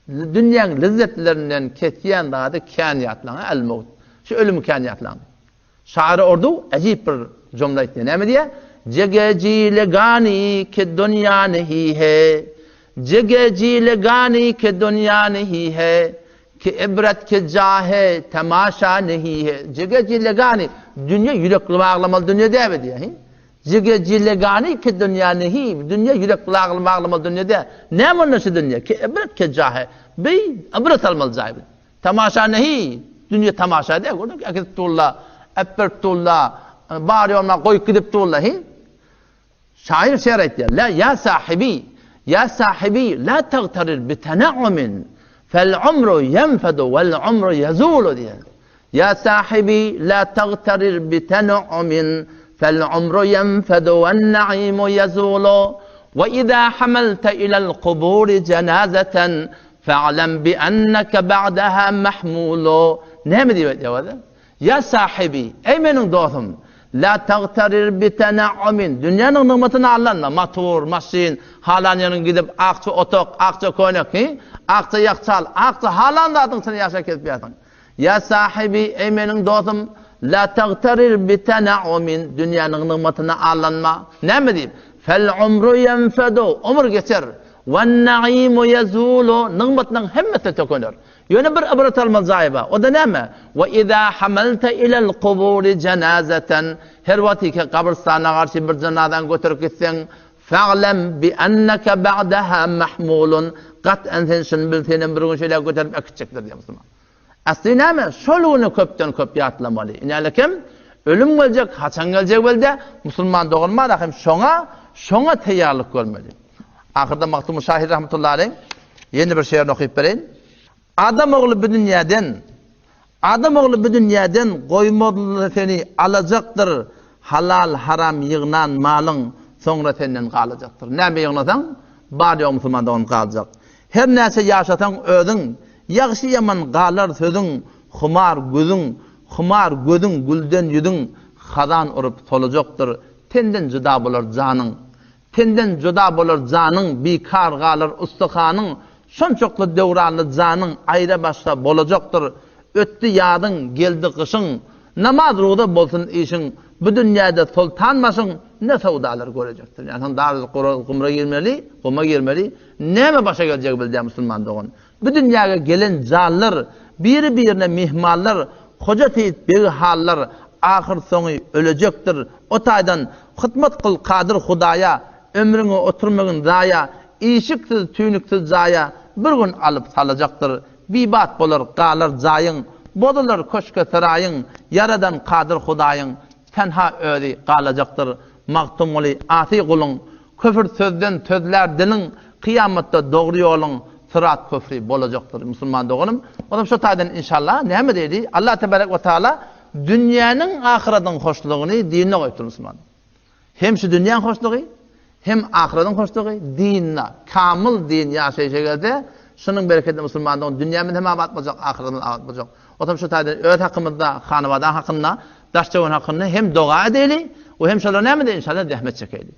dünyanın lezzetlerinden ketken dadı kaniyatlağı el-mevt. Şu ölüm kaniyatlağı. Şair ordu acayip bir cümle etti. Ne mi diye? Jege ji legani ke dünya nahi hai. Jege ji legani ke dünya nahi hai. Ki ibret ke jahe tamasha nahi hai. Jege ji legani dünya yürekli bağlamalı dünya değil diye. Jege ji legani ke dünya nahi. Dünya yürekli bağlamalı dünya değil. Ne münası dünya? Ki ibret ke jahe. Bey ibret almalı zahibi. Tamasha nahi. Dünya tamasha değil. Akit tuğla, epper tuğla, bari olma koy gidip tuğla. Şair şiir etti. La ya sahibi la tagtarir bi tena'umin fel umru yenfedu vel umru yazulu diye. Ya sahibi la tagtarir bi tena'umin fel umru yenfedu vel na'imu yazulu ve izâ hamelte ilel kuburi cenazeten fe'lem bi enneke ba'daha mahmulu. Ne mi diyor ya? Ya sahibi, ey benim dostum, la tagtarir bi tena'umin. Dünyanın nimetini allanma. Motor, maşin, halanyanın gidip akçı otok, akçı koynak, akçı yakçal, akçı halanda adın seni yaşa ketpiyatın. Ya sahibi, ey benim dostum, la tagtarir bi tena'umin. Dünyanın nimetini allanma. Ne mi diyeyim? Fel umru yenfedu. Umur geçer. Ve na'imu yazulu. Nimetinin hemmeti tökünür. Yöne bir ibret almalı zahiba. O da ne mi? Ve izâ hamelte ilel kuburi cenazeten. Her vakti ki kabristana karşı bir cenadan götürüp gitsen. Fe'lem bi enneke ba'daha mahmulun. Kat'en sen şunu bilsenin bir gün şöyle götürüp akıtacaklar diye Müslüman. Aslı ne mi? Şoluğunu köpten köp yatlamalı. İnalekim ölüm gelecek, haçan gelecek velde Müslüman doğurma da hem şona teyarlık görmeli. Ahırda Maktum Şahir rahmetullahi aleyh yeni bir şiir okuyup vereyim. Adam oğlu bu dünyadan koymalı seni alacaktır. Halal haram yığınan malın sonra senden kalacaktır. Ne mi yığınasan? Bari o Müslüman'da onu kalacak. Her neyse yaşatan ödün, yakşı yaman kalar sözün, humar gözün gülden yüdün, hadan urup solacaktır. Tenden cüda bulur canın, bikar kalır ustakanın, son çoklu devranlı canın ayrı başta bolacaktır. Öttü yadın, geldi kışın, namaz ruğda bolsun işin, bu dünyada sultanmasın, ne savdalar görecektir. Yani sen daha kuma girmeli, ne mi başa gelecek bildiğin Müslüman doğun. Bu dünyaya gelen canlar, birine mihmallar, koca teyit bir hallar, ahir sonu ölecektir. O taydan hıtmat kıl kadir Hudaya, ömrünü oturmayın zaya, işiksiz, tüynüksiz zaya, bir gün alıp salacaktır. Bibat bolur, kalır zayın, bodulur koşka sarayın, yaradan kadir Hudayın, tenha öyle kalacaktır. Maktumuli ati kulun, küfür sözden tözler dilin, kıyamette doğru yolun, sırat küfrü bolacaktır Müslüman doğunum. O da şu taydan inşallah ne mi dedi? Allah Tebarek ve Teala dünyanın ahiretin hoşluğunu dinine koyuptur Müslüman. Hem şu dünyanın hoşluğu, hem ahiretin hoşluğu dinine, kamil din yaşayacaklarda şunun bereketli Müslümanlığın dünyanın hem abatmayacak, ahiretin abatmayacak. O da şu taydan öğret hakkımızda, hanıvadan hakkında, daşçavun hakkında hem dua edeli, o hem şöyle ne mi de inşallah rahmet çekeydi.